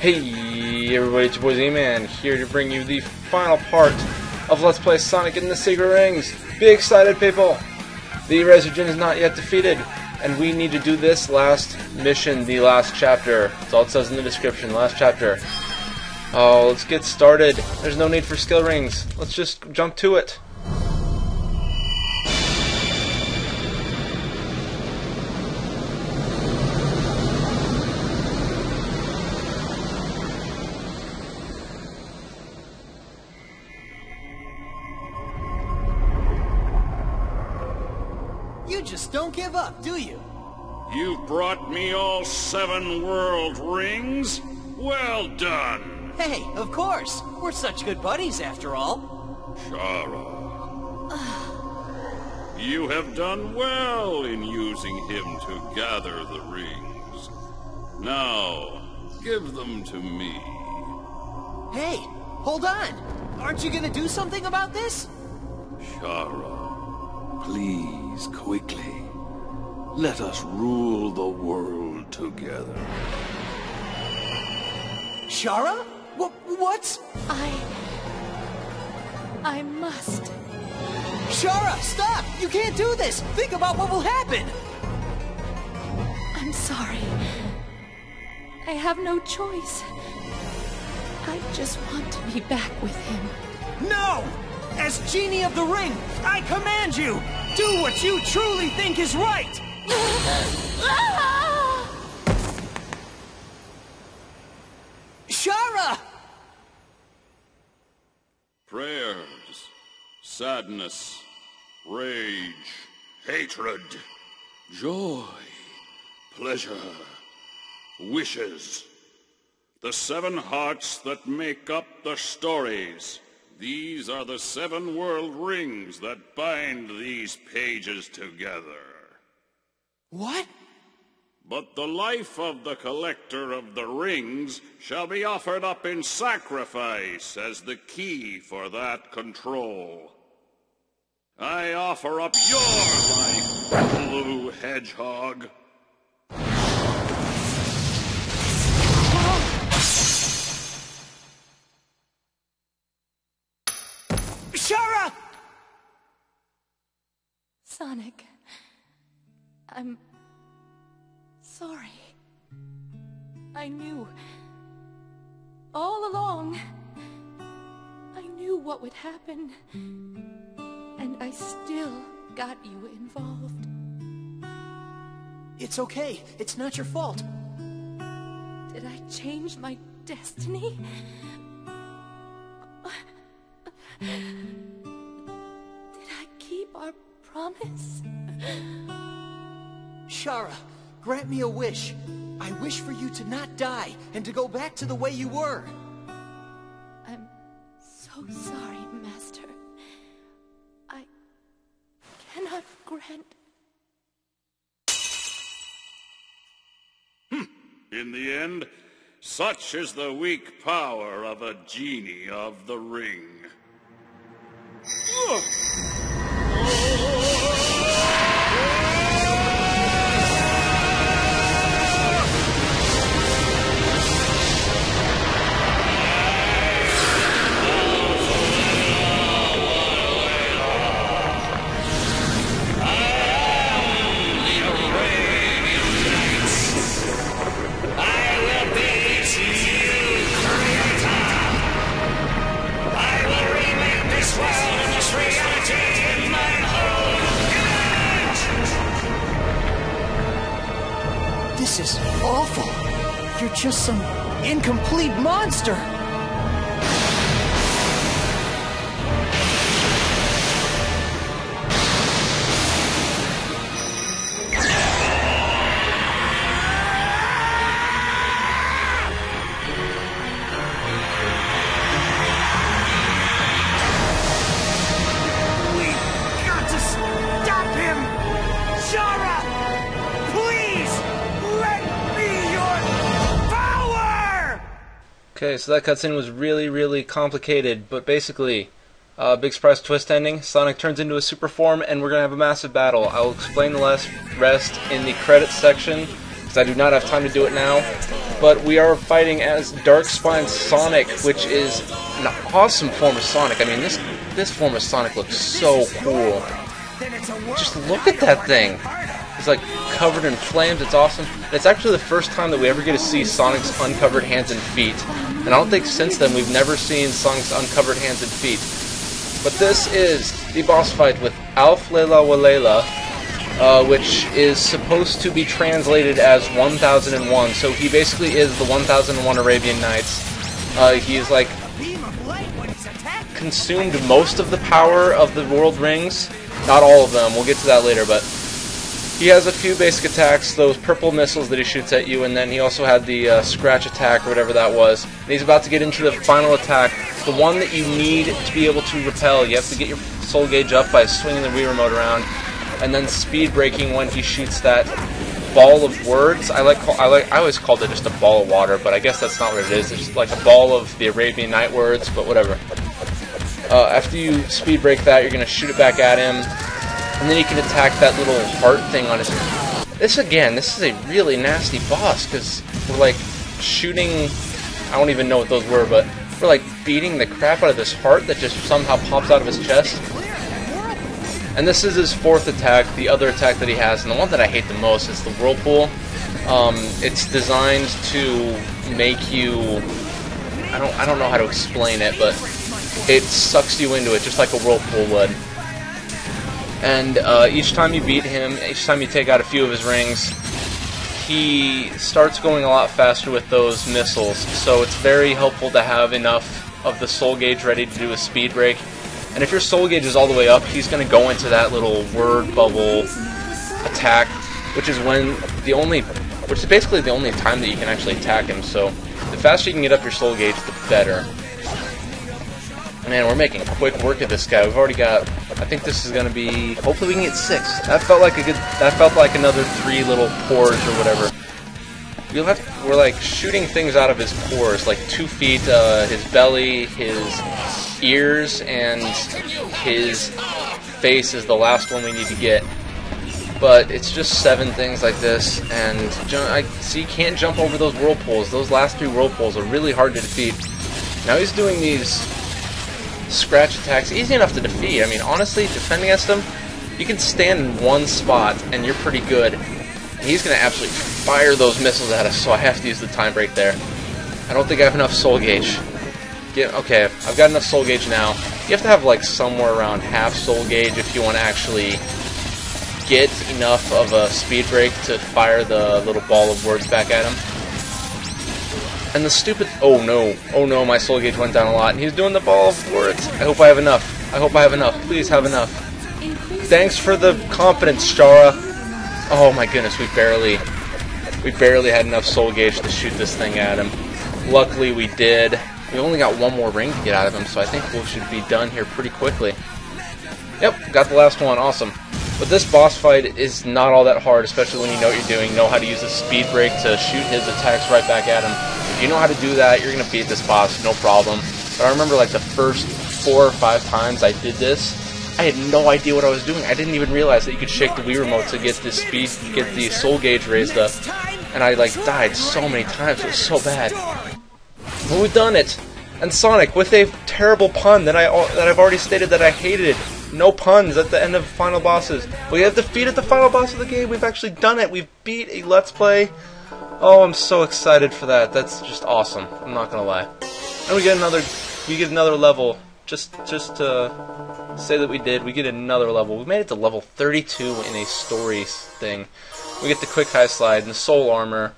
Hey everybody, it's your boy Z-Man, here to bring you the final part of Let's Play Sonic and the Secret Rings. Be excited, people! The Resurgent is not yet defeated, and we need to do this last mission, the last chapter. That's all it says in the description, last chapter. Oh, let's get started. There's no need for skill rings. Let's just jump to it. You just don't give up, do you? You've brought me all 7 world rings? Well done! Hey, of course. We're such good buddies after all. Shara. You have done well in using him to gather the rings. Now, give them to me. Hey, hold on. Aren't you gonna do something about this? Shara, please, quickly. Let us rule the world together. Shara? What? I must. Shara, stop! You can't do this! Think about what will happen! I'm sorry. I have no choice. I just want to be back with him. No! As Genie of the Ring, I command you! Do what you truly think is right! Shara! Prayers, sadness, rage, hatred, joy, pleasure, wishes. The 7 hearts that make up the stories. These are the 7 world rings that bind these pages together. What? But the life of the collector of the rings shall be offered up in sacrifice as the key for that control. I offer up your life, Blue Hedgehog. Shara! Sonic, I'm sorry. I knew. All along, I knew what would happen. And I still got you involved. It's okay. It's not your fault. Did I change my destiny? Did I keep our promise? Shara, grant me a wish. I wish for you to not die and to go back to the way you were. I'm so sorry, Master. I cannot grant... In the end, such is the weak power of a Genie of the Ring. This is awful. You're just some incomplete monster. We've got to stop him! Shara! Please! Let me your power! Okay, so that cutscene was really complicated, but basically, big surprise twist ending. Sonic turns into a super form, and we're gonna have a massive battle. I'll explain the rest in the credits section. because I do not have time to do it now. But we are fighting as Darkspine Sonic, which is an awesome form of Sonic. I mean, this form of Sonic looks so cool. Just look at that thing. It's like covered in flames. It's awesome. And it's actually the first time that we ever get to see Sonic's uncovered hands and feet. And I don't think since then we've never seen Sonic's uncovered hands and feet. But this is the boss fight with Alf-Layla Wa-Layla, which is supposed to be translated as 1001. So he basically is the 1001 Arabian Nights. He is like consumed most of the power of the world rings. Not all of them. We'll get to that later, but he has a few basic attacks, those purple missiles that he shoots at you, and then he also had the scratch attack, or whatever that was. And he's about to get into the final attack, the one that you need to be able to repel. You have to get your soul gauge up by swinging the Wii remote around, and then speed braking when he shoots that ball of words. I always called it just a ball of water, but I guess that's not what it is. It's just like a ball of the Arabian Night words, but whatever. After you speed brake that, you're going to shoot it back at him. And then you can attack that little heart thing on his... This is a really nasty boss, because we're like shooting... I don't even know what those were, but we're like beating the crap out of this heart that just somehow pops out of his chest. And this is his fourth attack, the other attack that he has, and the one that I hate the most is the Whirlpool. It's designed to make you... I don't know how to explain it, but it sucks you into it just like a Whirlpool would. And each time you beat him, each time you take out a few of his rings, he starts going a lot faster with those missiles. So it's very helpful to have enough of the soul gauge ready to do a speed break. And if your soul gauge is all the way up, he's going to go into that little word bubble attack, which is basically the only time that you can actually attack him. So the faster you can get up your soul gauge, the better. Man, we're making quick work of this guy. We've already got... I think this is going to be... Hopefully we can get 6. That felt like another 3 little pores or whatever. We're like shooting things out of his pores, like 2 feet, his belly, his ears, and his face is the last one we need to get. But it's just 7 things like this, and you can't jump over those whirlpools. Those last 3 whirlpools are really hard to defeat. Now he's doing these scratch attacks, easy enough to defeat. I mean, honestly, defend against him, you can stand in one spot and you're pretty good. And he's going to absolutely fire those missiles at us, so I have to use the time break there. I don't think I have enough soul gauge. Okay, I've got enough soul gauge now. You have to have like somewhere around half soul gauge if you want to actually get enough of a speed break to fire the little ball of words back at him. And the stupid... Oh no, my soul gauge went down a lot. And he's doing the ball of words. I hope I have enough. I hope I have enough. Please have enough. Thanks for the confidence, Shara. Oh my goodness, we barely had enough soul gauge to shoot this thing at him. Luckily we did. We only got 1 more ring to get out of him, so I think we should be done here pretty quickly. Yep, got the last one. Awesome. But this boss fight is not all that hard, especially when you know what you're doing, know how to use the speed break to shoot his attacks right back at him. If you know how to do that, you're going to beat this boss, no problem. But I remember like the first 4 or 5 times I did this, I had no idea what I was doing. I didn't even realize that you could shake the Wii remote to get the speed, get the soul gauge raised up. And I like died so many times, it was so bad. But we've done it! And Sonic, with a terrible pun that I've already stated that I hated. No puns at the end of final bosses. We have defeated the final boss of the game. We've actually done it. We've beat a Let's Play. Oh, I'm so excited for that. That's just awesome. I'm not gonna lie. And we get another level. Just to say that we get another level. We made it to level 32 in a story thing. We get the quick high slide and the soul armor.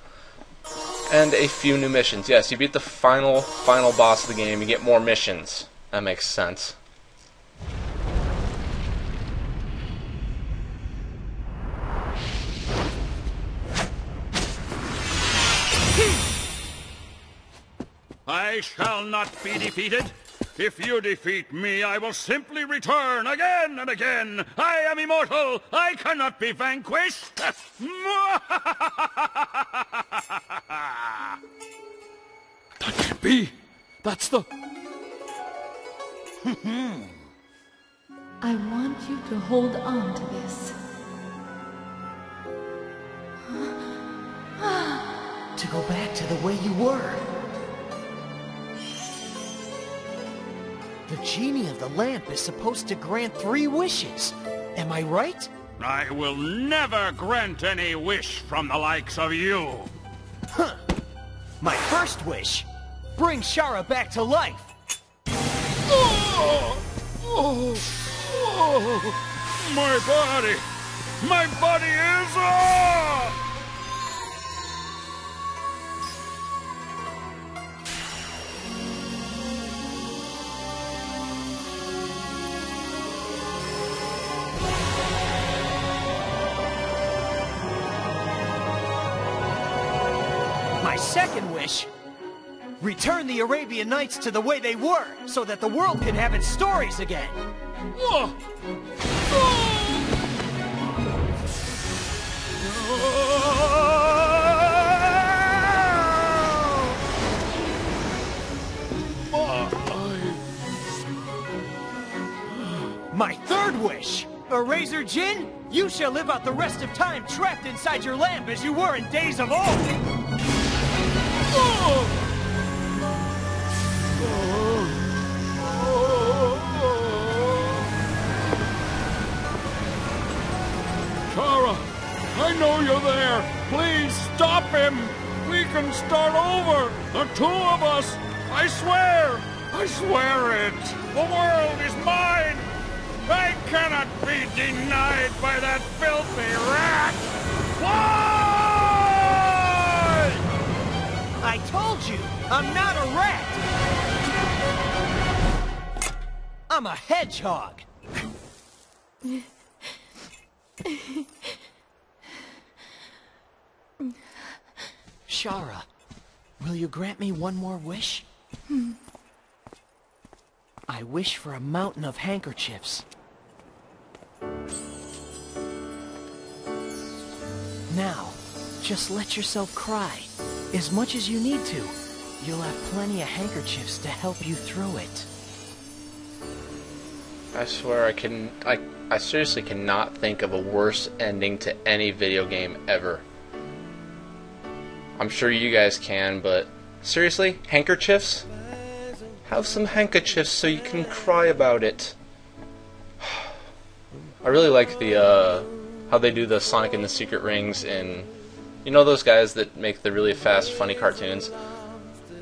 And a few new missions. Yes, you beat the final boss of the game. You get more missions. That makes sense. I shall not be defeated. If you defeat me, I will simply return again and again. I am immortal. I cannot be vanquished. That can't be. That's the... I want you to hold on to this. to go back to the way you were. The genie of the lamp is supposed to grant 3 wishes. Am I right? I will never grant any wish from the likes of you. Huh. My first wish. Bring Shara back to life. My body! My body is... My second wish. Return the Arabian Nights to the way they were, so that the world can have its stories again. My third wish. Eraser Jin, you shall live out the rest of time trapped inside your lamp as you were in days of old. Shara, I know you're there. Please stop him. We can start over. The 2 of us. I swear it. The world is mine. I cannot be denied by that filthy rat. Why? I told you, I'm not a rat. I'm a hedgehog. Shara, will you grant me one more wish? I wish for a mountain of handkerchiefs. Now, just let yourself cry, as much as you need to. You'll have plenty of handkerchiefs to help you through it. I swear I seriously cannot think of a worse ending to any video game ever. I'm sure you guys can, but seriously, handkerchiefs? Have some handkerchiefs so you can cry about it. I really like the how they do the Sonic and the Secret Rings in, you know, those guys that make the really fast, funny cartoons.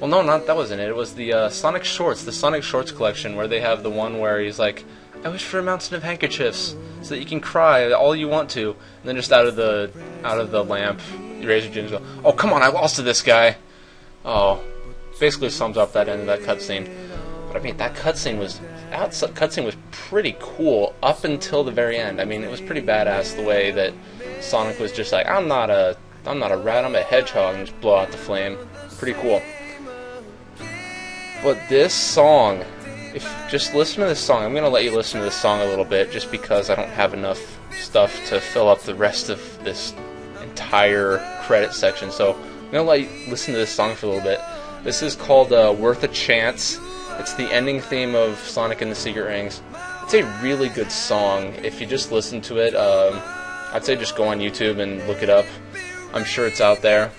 Well, no, that wasn't it. It was the Sonic Shorts, the Sonic Shorts collection, where they have the one where he's like, I wish for a mountain of handkerchiefs so that you can cry all you want to, and then just out of the lamp, Razor Jim's go, oh come on, I lost to this guy. Oh, basically sums up that end of that cutscene. But I mean, that cutscene was pretty cool up until the very end. I mean, it was pretty badass the way that Sonic was just like, I'm not a rat, I'm a hedgehog, and just blow out the flame. Pretty cool. But this song, if just listen to this song, I'm gonna let you listen to this song a little bit, just because I don't have enough stuff to fill up the rest of this entire credit section. So I'm gonna let you listen to this song for a little bit. This is called "Worth a Chance." It's the ending theme of Sonic and the Secret Rings. It's a really good song. If you just listen to it, I'd say just go on YouTube and look it up. I'm sure it's out there.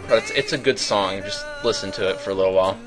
But it's a good song. Just listen to it for a little while.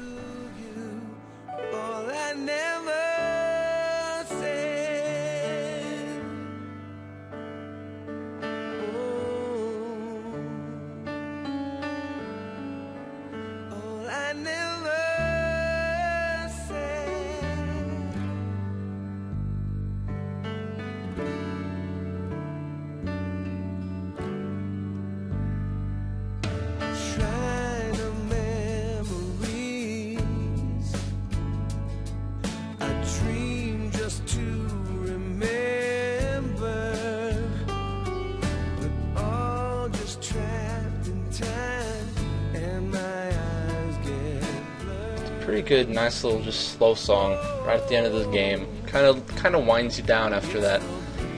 Pretty good, nice little, just slow song right at the end of the game. Kind of winds you down after that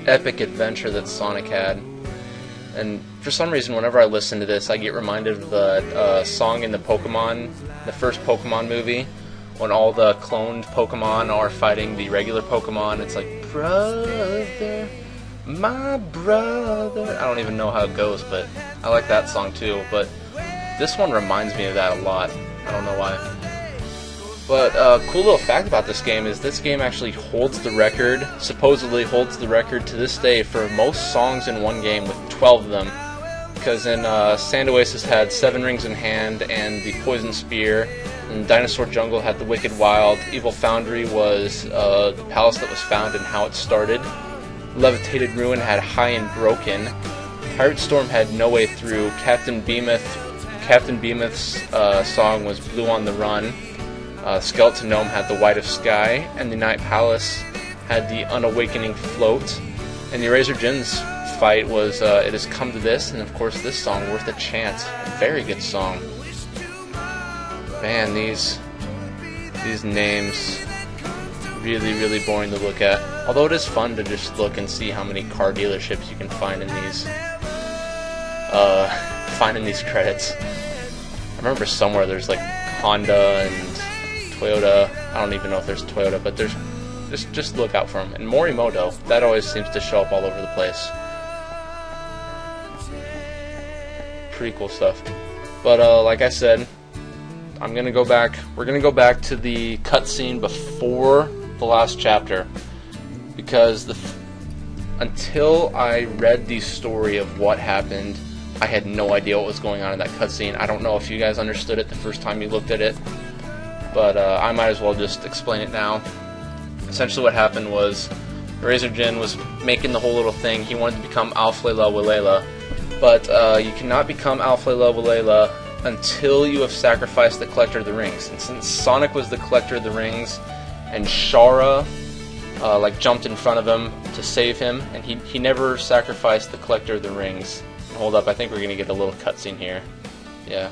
epic adventure that Sonic had. And for some reason, whenever I listen to this, I get reminded of the song in the first Pokemon movie, when all the cloned Pokemon are fighting the regular Pokemon. It's like, brother, my brother. I don't even know how it goes, but I like that song too. But This one reminds me of that a lot. I don't know why. But cool little fact about this game is this game actually holds the record, supposedly holds the record to this day for most songs in one game with 12 of them. Because in Sand Oasis had 7 Rings in Hand and the Poison Spear, and Dinosaur Jungle had the Wicked Wild, Evil Foundry was the palace that was found and how it started, Levitated Ruin had High and Broken, Pirate Storm had No Way Through, Captain Behemoth's song was Blue on the Run, Skeleton Gnome had The White of Sky, and the Night Palace had the Unawakening Float, and the Eraser Jin's fight was It Has Come to This, and of course this song, Worth a Chance. A very good song. Man, these names really boring to look at. Although it is fun to just look and see how many car dealerships you can find in these credits. I remember somewhere there's like Honda and Toyota. I don't even know if there's Toyota, but there's just look out for them. And Morimoto, that always seems to show up all over the place. Pretty cool stuff. But like I said, we're gonna go back to the cutscene before the last chapter, because until I read the story of what happened, I had no idea what was going on in that cutscene. I don't know if you guys understood it the first time you looked at it, but I might as well just explain it now. Essentially what happened was Eraser Jin was making the whole little thing. He wanted to become Alf-Layla Wa-Layla, but you cannot become Alf-Layla Wa-Layla until you have sacrificed the Collector of the Rings. And since Sonic was the Collector of the Rings, and Shara jumped in front of him to save him, and he never sacrificed the Collector of the Rings. Hold up, I think we're gonna get a little cutscene here. Yeah.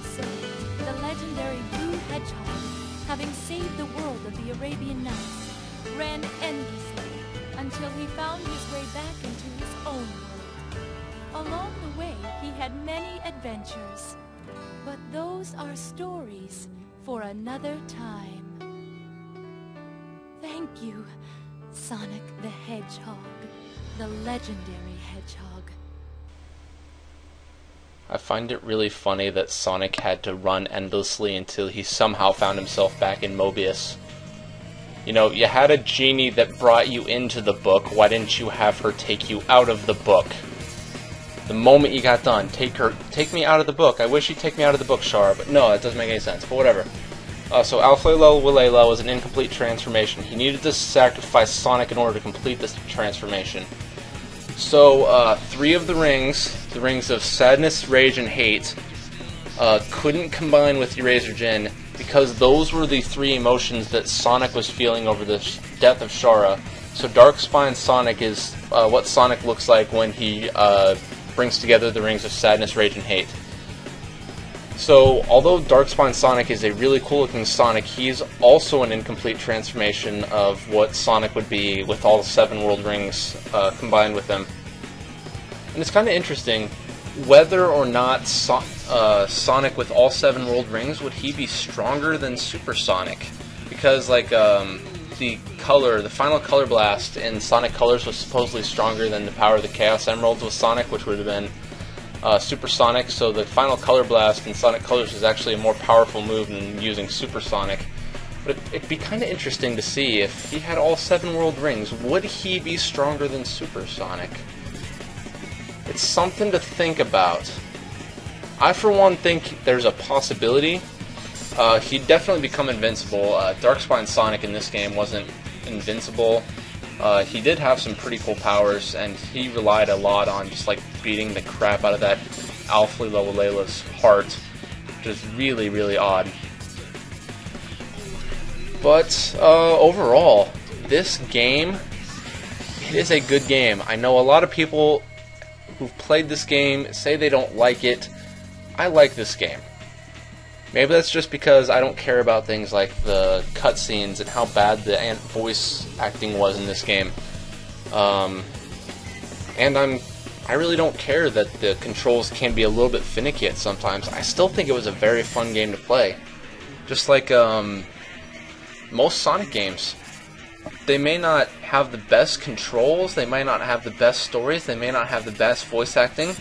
So, the legendary Blue Hedgehog, having saved the world of the Arabian Nights, ran endlessly until he found his way back into his own world. Along the way, he had many adventures. But those are stories for another time. Thank you, Sonic the Hedgehog, the legendary hedgehog. I find it really funny that Sonic had to run endlessly until he somehow found himself back in Mobius. You know, you had a genie that brought you into the book, why didn't you have her take you out of the book? The moment you got done, take me out of the book. I wish you'd take me out of the book, Shara, but no, that doesn't make any sense, but whatever. So Alf-Layla Wa-Layla was an incomplete transformation. He needed to sacrifice Sonic in order to complete this transformation. So 3 of the rings of Sadness, Rage, and Hate, couldn't combine with Eraser Jin because those were the 3 emotions that Sonic was feeling over the death of Shara. So Dark-Spine Sonic is what Sonic looks like when he brings together the rings of Sadness, Rage, and Hate. So, although Dark-Spine Sonic is a really cool-looking Sonic, he's also an incomplete transformation of what Sonic would be with all the 7 world rings combined with him. And it's kind of interesting, whether or not Sonic with all 7 world rings, would he be stronger than Super Sonic? Because, like, the final Color Blast in Sonic Colors was supposedly stronger than the power of the Chaos Emeralds with Sonic, which would have been Super Sonic, so the final Color Blast in Sonic Colors is actually a more powerful move than using Super Sonic. But it'd be kind of interesting to see if he had all 7 world rings, would he be stronger than Super Sonic? It's something to think about. I, for one, think there's a possibility. He'd definitely become invincible. Dark-Spine Sonic in this game wasn't invincible. He did have some pretty cool powers, and he relied a lot on just like beating the crap out of that Alf-Layla Wa-Layla's heart, which is really odd. But overall, this game, it is a good game. I know a lot of people who've played this game say they don't like it. I like this game. Maybe that's just because I don't care about things like the cutscenes and how bad the voice acting was in this game. And I really don't care that the controls can be a little bit finicky at sometimes. I still think it was a very fun game to play. Just like most Sonic games. They may not have the best controls, they may not have the best stories, they may not have the best voice acting,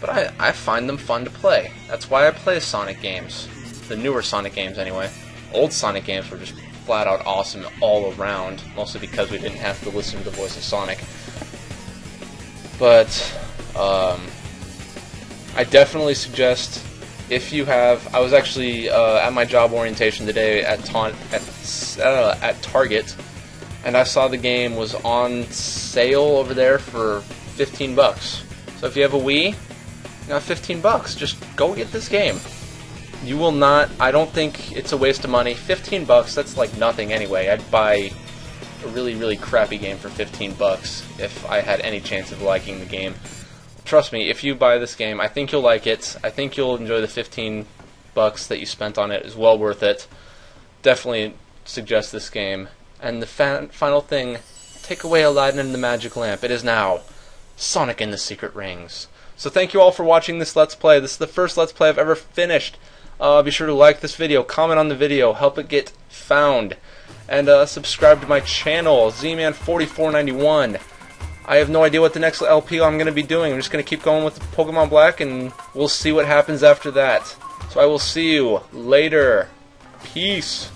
but I find them fun to play. That's why I play Sonic games. The newer Sonic games, anyway. Old Sonic games were just flat out awesome all around, mostly because we didn't have to listen to the voice of Sonic. But I definitely suggest, if you have, I was actually at my job orientation today at Target, and I saw the game was on sale over there for 15 bucks. So if you have a Wii, you got 15 bucks. Just go get this game. You will not, I don't think it's a waste of money. 15 bucks, that's like nothing anyway. I'd buy a really, really crappy game for 15 bucks if I had any chance of liking the game. Trust me, if you buy this game, I think you'll like it. I think you'll enjoy the 15 bucks that you spent on it. It's well worth it. Definitely suggest this game. And the final thing, take away Aladdin and the Magic Lamp. It is now Sonic and the Secret Rings. So thank you all for watching this Let's Play. This is the first Let's Play I've ever finished. Be sure to like this video, comment on the video, help it get found, and subscribe to my channel, Z-Man4491. I have no idea what the next LP I'm going to be doing. I'm just going to keep going with Pokemon Black, and we'll see what happens after that. So I will see you later. Peace.